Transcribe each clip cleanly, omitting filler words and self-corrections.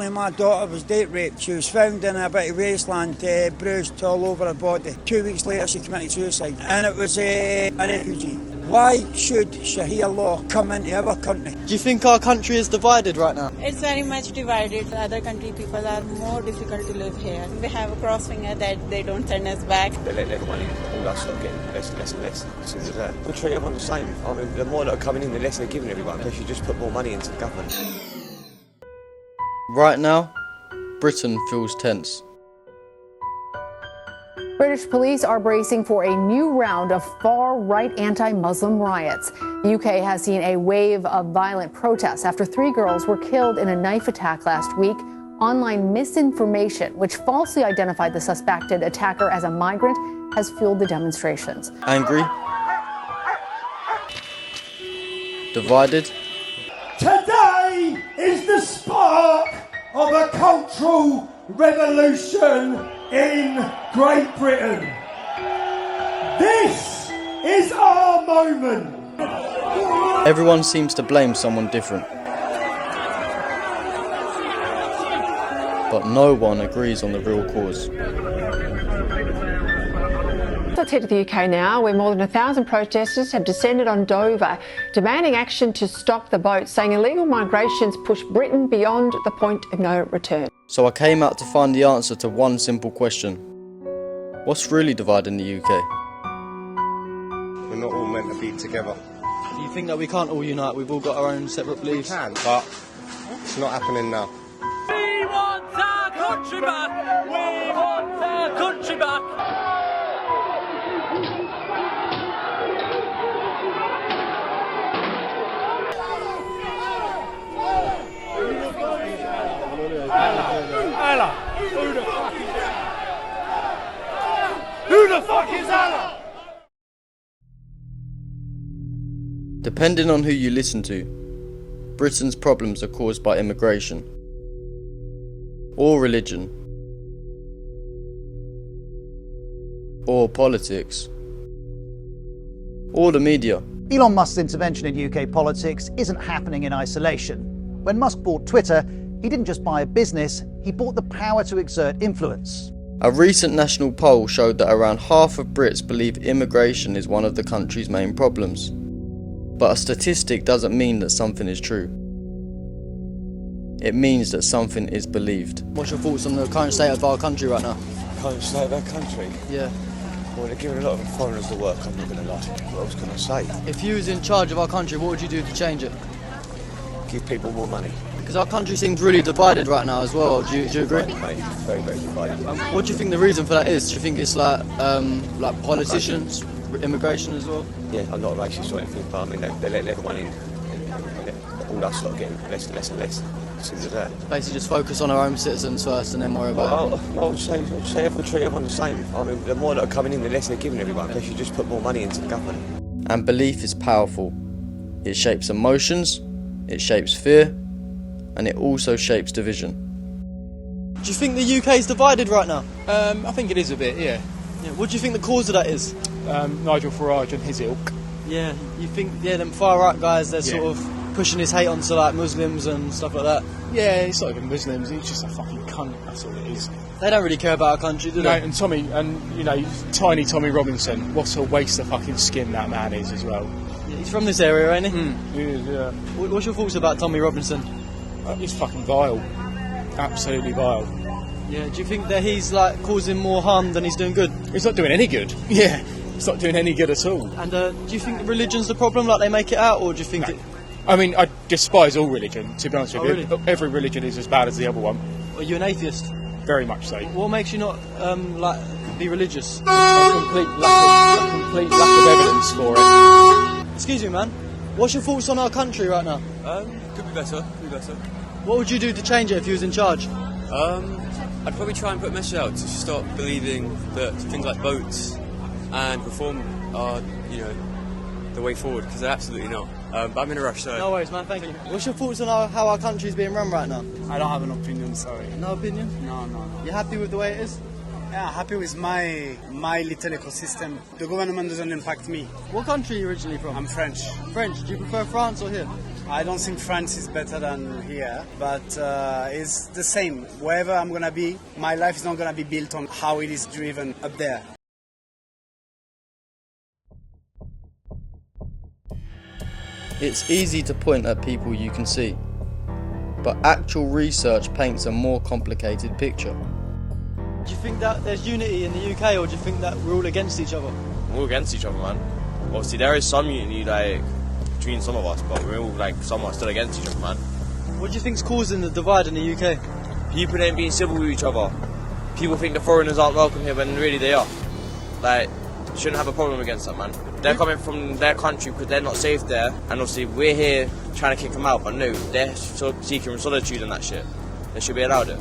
My daughter was date raped. She was found in a bit of wasteland, bruised all over her body. 2 weeks later she committed suicide, and it was a refugee. Why should Sharia law come into our country? Do you think our country is divided right now? It's very much divided. Other country people are more difficult to live here. We have a cross finger that they don't send us back. They let everyone in, all us lot getting less and less and less. As soon as that. We treat everyone the same. I mean, the more that are coming in, the less they're giving everyone. They should just put more money into the government. Right now, Britain feels tense. British police are bracing for a new round of far-right anti-Muslim riots. The UK has seen a wave of violent protests after 3 girls were killed in a knife attack last week. Online misinformation, which falsely identified the suspected attacker as a migrant, has fueled the demonstrations. Angry? Divided? Today is the spark of a cultural revolution in Great Britain. This is our moment. Everyone seems to blame someone different. But no one agrees on the real cause. Let's head to the UK now, where more than 1,000 protesters have descended on Dover, demanding action to stop the boat, saying illegal migrations push Britain beyond the point of no return. So I came out to find the answer to one simple question. What's really dividing the UK? We're not all meant to be together. Do you think that we can't all unite? We've all got our own separate beliefs. We can, but it's not happening now. We want our country back! We want our country back! Allah! Who the fuck is Allah? Who the fuck is Allah? Depending on who you listen to, Britain's problems are caused by immigration, or religion, or politics, or the media. Elon Musk's intervention in UK politics isn't happening in isolation. When Musk bought Twitter, he didn't just buy a business, he bought the power to exert influence. A recent national poll showed that around half of Brits believe immigration is one of the country's main problems. But a statistic doesn't mean that something is true. It means that something is believed. What's your thoughts on the current state of our country right now? Current state of our country? Yeah. Well, they're giving a lot of foreigners the work, I'm not going to lie. What else can I say? If you was in charge of our country, what would you do to change it? Give people more money. Because our country seems really divided right now as well. Do you agree? Very, very divided. What do you think the reason for that is? Do you think it's like politicians, immigration as well? Yeah, I'm not racist or anything, but I mean, they let everyone in. All us lot getting less and less and less. As soon as that. Basically just focus on our own citizens first and then worry about it. I'll say everyone treat everyone the same. I mean, the more that are coming in, the less they're giving everyone. They should just put more money into the government. And belief is powerful. It shapes emotions, it shapes fear, and it also shapes division. Do you think the UK is divided right now? I think it is a bit, yeah. What do you think the cause of that is? Nigel Farage and his ilk. Yeah, you think, them far-right guys, they're sort of pushing his hate onto like Muslims and stuff like that? Yeah, it's not even Muslims, he's just a fucking cunt, that's all it is. They don't really care about our country, do they? No, and tiny Tommy Robinson, what a waste of fucking skin that man is as well. Yeah, he's from this area, ain't he? He is, yeah. What's your thoughts about Tommy Robinson? He's fucking vile. Absolutely vile. Yeah, do you think that he's like causing more harm than he's doing good? He's not doing any good. Yeah, he's not doing any good at all. And do you think religion's the problem, like they make it out, or do you think it... I mean, I despise all religion, to be honest with you. Really? Every religion is as bad as the other one. Are you an atheist? Very much so. What makes you not, be religious? A complete lack of evidence for it. Excuse me, man. What's your thoughts on our country right now? Could be better, What would you do to change it if you was in charge? I'd probably try and put a message out to stop believing that things like votes and reform are, the way forward, because they're absolutely not. But I'm in a rush, so... No worries, man, thank you. What's your thoughts on how our country's being run right now? I don't have an opinion, sorry. No opinion? No. You happy with the way it is? Yeah, happy with my little ecosystem. The government doesn't impact me. What country are you originally from? I'm French. French. Do you prefer France or here? I don't think France is better than here, but it's the same. Wherever I'm gonna be, my life is not gonna be built on how it is driven up there. It's easy to point at people you can see, but actual research paints a more complicated picture. Do you think that there's unity in the UK, or do you think that we're all against each other? We're all against each other, man. Obviously, there is some unity, like, between some of us, but we're all, like, somewhat still against each other, man. What do you think's causing the divide in the UK? People ain't being civil with each other. People think the foreigners aren't welcome here, when really they are. Like, shouldn't have a problem against that, man. They're coming from their country because they're not safe there, and obviously we're here trying to kick them out, but no, they're seeking solitude and that shit. They should be allowed it.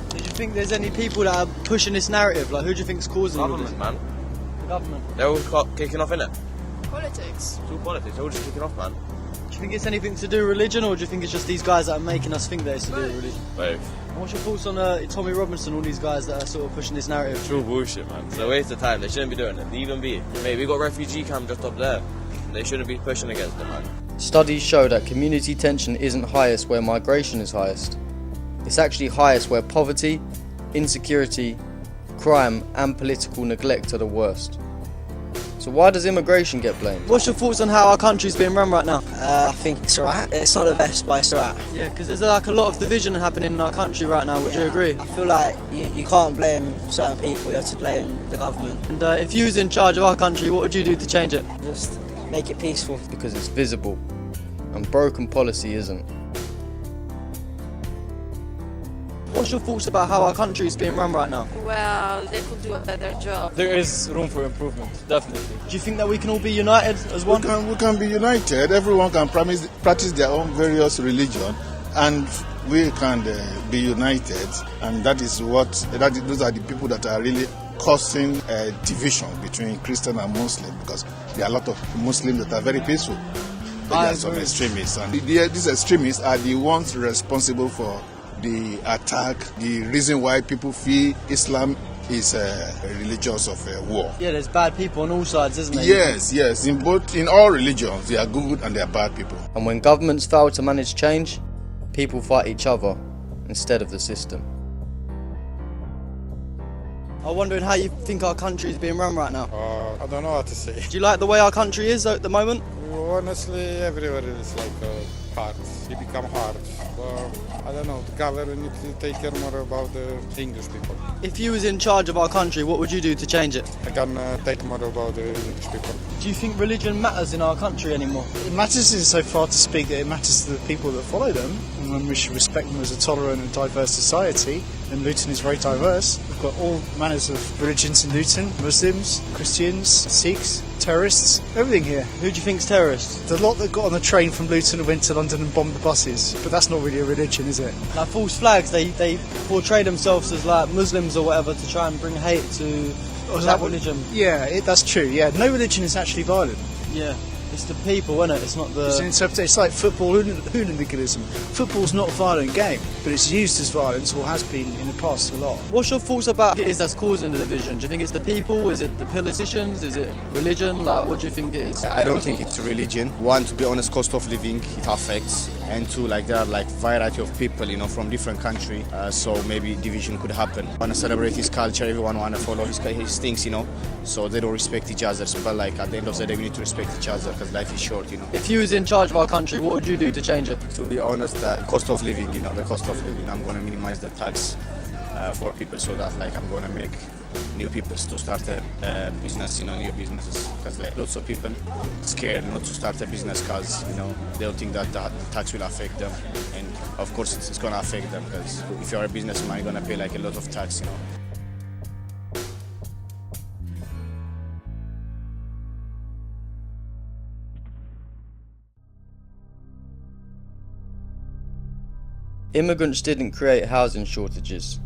Do you think there's any people that are pushing this narrative? Like, who do you think's causing it? Government, man. The government? They're all kicking off, innit? Politics. It's all politics, they're all just kicking off, man. Do you think it's anything to do with religion, or do you think it's just these guys that are making us think that it's to do with religion? Both. And what's your thoughts on Tommy Robinson, all these guys that are sort of pushing this narrative? It's all bullshit, man. It's a waste of time. They shouldn't be doing it. Leave them be. Mate, we got refugee camp just up there. They shouldn't be pushing against them, man. Studies show that community tension isn't highest where migration is highest. It's actually highest where poverty, insecurity, crime and political neglect are the worst. So why does immigration get blamed? What's your thoughts on how our country's being run right now? I think it's alright. It's not the best, but it's alright. Yeah, because there's like a lot of division happening in our country right now, would you agree? I feel like you can't blame certain people, you have to blame the government. And if you was in charge of our country, what would you do to change it? Just make it peaceful. Because it's visible, and broken policy isn't. What's your thoughts about how our country is being run right now? Well, they could do a better job. There is room for improvement, definitely. Do you think that we can all be united as one? We can be united. Everyone can practice their own various religion, and we can be united. And that is those are the people that are really causing a division between Christian and Muslim, because there are a lot of Muslims that are very peaceful. But there are some extremists, and these extremists are the ones responsible for the attack, the reason why people feel Islam is religious of war. Yeah, there's bad people on all sides, isn't there? Yes. In all religions, there are good and there are bad people. And when governments fail to manage change, people fight each other instead of the system. I'm wondering how you think our country is being run right now. I don't know what to say. Do you like the way our country is at the moment? Honestly, everywhere is like hard. It become hard. I don't know, the government needs to take care more about the English people. If you was in charge of our country, what would you do to change it? I can take more about the English people. Do you think religion matters in our country anymore? It matters in so far to speak that it matters to the people that follow them, and we should respect them as a tolerant and diverse society. And Luton is very diverse. We've got all manners of religions in Luton: Muslims, Christians, Sikhs, terrorists, everything here. Who do you think's terrorists? The lot that got on the train from Luton and went to London and bombed the buses, but that's not really a religion, is it? Like false flags, they portray themselves as like Muslims or whatever to try and bring hate to that religion. Yeah, that's true. Yeah, no religion is actually violent. Yeah. It's the people, isn't it? It's not the... It's an interpretation. It's like football hooliganism. Football's not a violent game, but it's used as violence, or has been in the past a lot. What's your thoughts about it is that's causing the division? Do you think it's the people? Is it the politicians? Is it religion? Like, what do you think it is? I don't think it's religion. One, to be honest, cost of living, it affects. And two, like there are like variety of people, from different country. So maybe division could happen. Want to celebrate his culture, everyone want to follow his things, So they don't respect each other. But like at the end of the day, we need to respect each other because life is short, If you was in charge of our country, what would you do to change it? To be honest, cost of living, the cost of living. I'm going to minimize the tax for people so that like I'm going to make new people to start a business, new businesses. Because like lots of people scared not to start a business because, they don't think that the tax will affect them. And of course it's going to affect them because if you're a businessman, you're going to pay like a lot of tax, Immigrants didn't create housing shortages.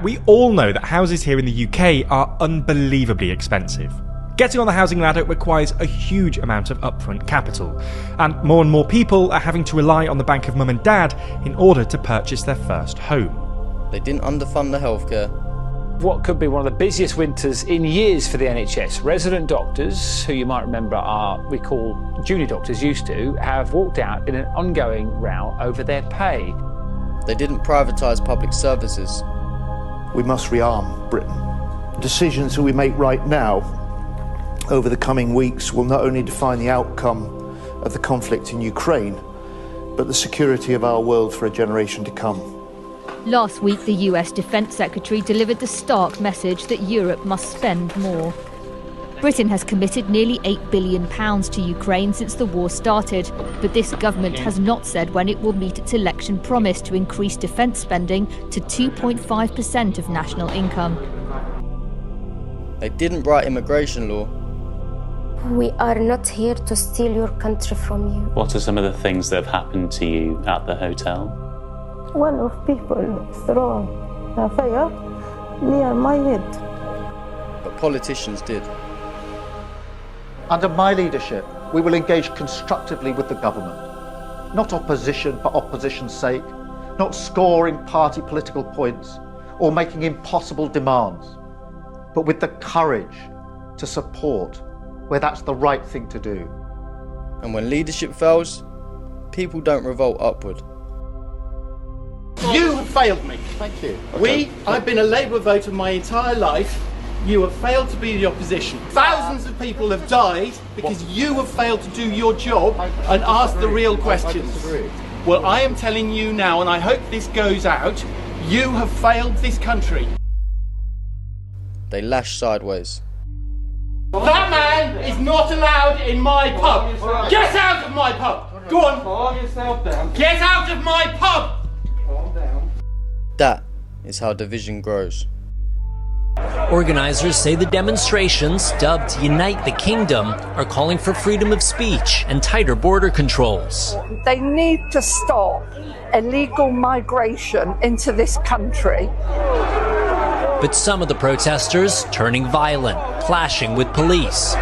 We all know that houses here in the UK are unbelievably expensive. Getting on the housing ladder requires a huge amount of upfront capital, and more people are having to rely on the bank of mum and dad in order to purchase their first home. They didn't underfund the healthcare, What could be one of the busiest winters in years for the NHS. Resident doctors, who you might remember we call junior doctors used to, have walked out in an ongoing row over their pay. They didn't privatise public services. We must rearm Britain. Decisions that we make right now over the coming weeks will not only define the outcome of the conflict in Ukraine, but the security of our world for a generation to come. Last week, the US Defence Secretary delivered the stark message that Europe must spend more. Britain has committed nearly £8 billion to Ukraine since the war started, but this government has not said when it will meet its election promise to increase defence spending to 2.5% of national income. They didn't write immigration law. We are not here to steal your country from you. What are some of the things that have happened to you at the hotel? One of people throw a fire near my head. But politicians did. Under my leadership, we will engage constructively with the government. Not opposition for opposition's sake, not scoring party political points or making impossible demands, but with the courage to support where that's the right thing to do. And when leadership fails, people don't revolt upward. You have failed me. Thank you. I've been a Labour voter my entire life. You have failed to be the opposition. Thousands of people have died because you have failed to do your job and ask the real questions. Well, I am telling you now, and I hope this goes out, you have failed this country. They lashed sideways. That man is not allowed in my pub. Get out of my pub. Go on. Calm yourself down. Get out of my pub. Calm down. That is how division grows. Organisers say the demonstrations, dubbed Unite the Kingdom, are calling for freedom of speech and tighter border controls. They need to stop illegal migration into this country. But some of the protesters turning violent, clashing with police.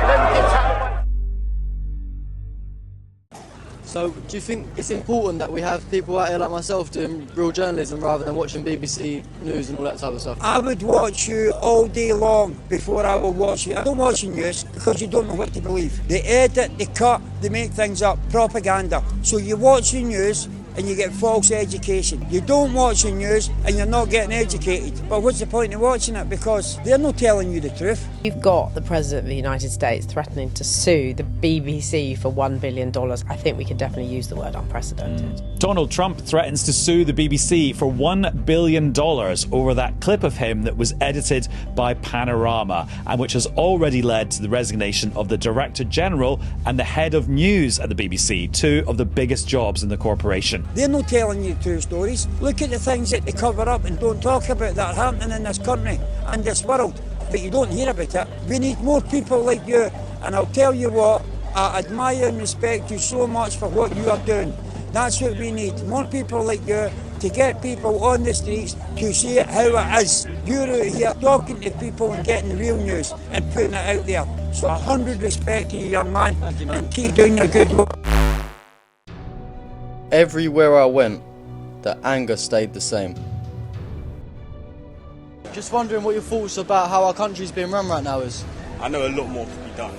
So, do you think it's important that we have people out here like myself doing real journalism rather than watching BBC News and all that type of stuff? I would watch you all day long before I will watch you. I don't watch the news because you don't know what to believe. They edit, they cut, they make things up, propaganda. So you watch the news and you get false education. You don't watch the news and you're not getting educated. But what's the point of watching it? Because they're not telling you the truth. You've got the President of the United States threatening to sue the BBC for $1 billion. I think we can definitely use the word unprecedented. Donald Trump threatens to sue the BBC for $1 billion over that clip of him that was edited by Panorama and which has already led to the resignation of the Director General and the head of news at the BBC, two of the biggest jobs in the corporation. They're not telling you true stories. Look at the things that they cover up and don't talk about that are happening in this country and this world. But you don't hear about it. We need more people like you. And I'll tell you what, I admire and respect you so much for what you are doing. That's what we need. More people like you to get people on the streets to see it how it is. You're out here talking to people and getting the real news and putting it out there. So 100 respect to you, young man. And keep doing your good work. Everywhere I went, the anger stayed the same. Just wondering what your thoughts about how our country's being run right now is. I know a lot more could be done.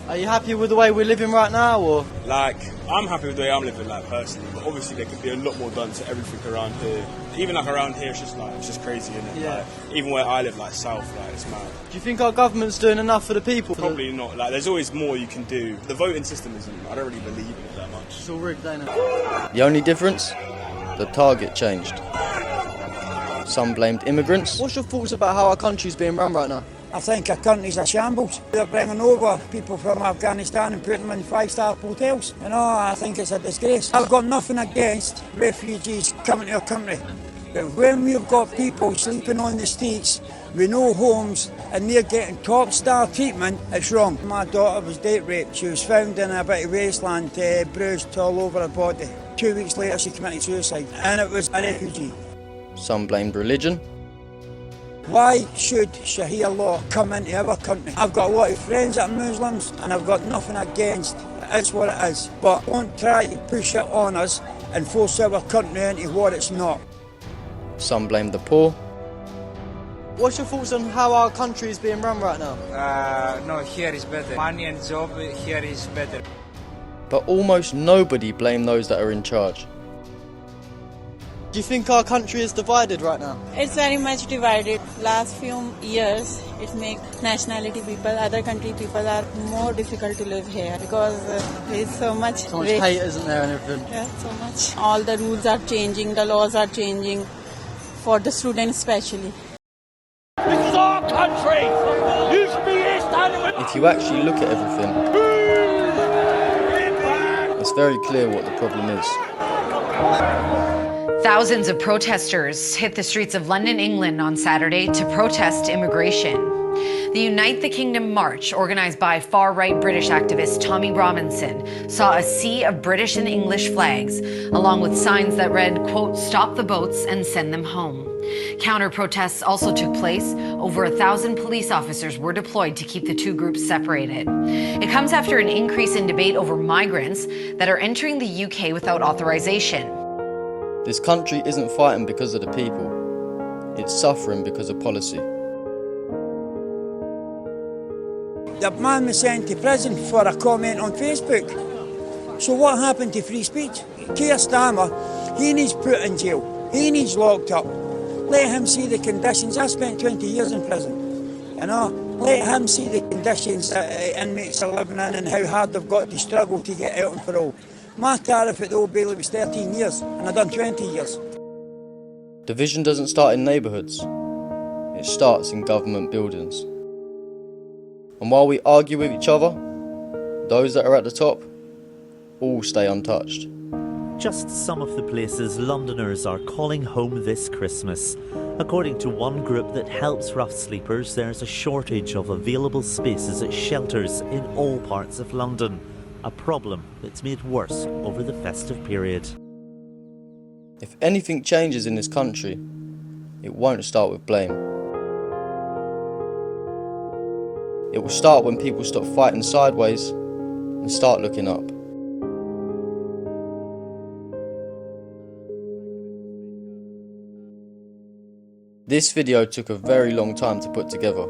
Are you happy with the way we're living right now, or? I'm happy with the way I'm living, personally, but obviously there could be a lot more done to everything around here. Even around here, it's just crazy, isn't it? Yeah. Even where I live, south, it's mad. Do you think our government's doing enough for the people? Probably not. There's always more you can do. The voting system I don't really believe in it that much. It's all rigged, ain't it? The only difference? The target changed. Some blamed immigrants. What's your thoughts about how our country's being run right now? I think our country's a shambles. They're bringing over people from Afghanistan and putting them in 5-star hotels. I think it's a disgrace. I've got nothing against refugees coming to our country. But when we've got people sleeping on the streets with no homes and they're getting top-star treatment, it's wrong. My daughter was date raped. She was found in a bit of wasteland, bruised all over her body. 2 weeks later she committed suicide, and it was a refugee. Some blamed religion. Why should Sharia law come into our country? I've got a lot of friends that are Muslims and I've got nothing against it. It's what it is. But don't try to push it on us and force our country into what it's not. Some blamed the poor. What's your thoughts on how our country is being run right now? No, here is better. Money and job, here is better. But almost nobody blames those that are in charge. Do you think our country is divided right now? It's very much divided. Last few years, it makes nationality people, other country people are more difficult to live here because there's so much hate, isn't there, and everything? Yeah, so much. All the rules are changing, the laws are changing, for the students especially. This is our country! You should be here standing with... If you actually look at everything, it's very clear what the problem is. Thousands of protesters hit the streets of London, England on Saturday to protest immigration. The Unite the Kingdom march, organised by far-right British activist Tommy Robinson, saw a sea of British and English flags, along with signs that read, quote, "Stop the boats and send them home." Counter-protests also took place. Over 1,000 police officers were deployed to keep the two groups separated. It comes after an increase in debate over migrants that are entering the UK without authorization. This country isn't fighting because of the people. It's suffering because of policy. The man was sent to prison for a comment on Facebook. So what happened to free speech? Keir Starmer, he needs put in jail. He needs locked up. Let him see the conditions. I spent 20 years in prison. You know, let him see the conditions that inmates are living in and how hard they've got to struggle to get out on parole. My tariff at the Old Bailey was 13 years and I've done 20 years. Division doesn't start in neighbourhoods. It starts in government buildings. And while we argue with each other, those that are at the top all stay untouched. Just some of the places Londoners are calling home this Christmas. According to one group that helps rough sleepers, there's a shortage of available spaces at shelters in all parts of London. A problem that's made worse over the festive period. If anything changes in this country, it won't start with blame. It will start when people stop fighting sideways and start looking up. This video took a very long time to put together,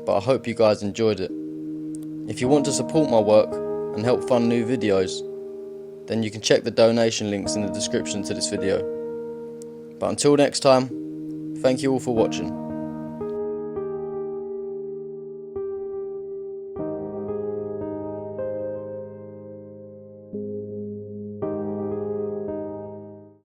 but I hope you guys enjoyed it. If you want to support my work and help fund new videos, then you can check the donation links in the description to this video. But until next time, thank you all for watching.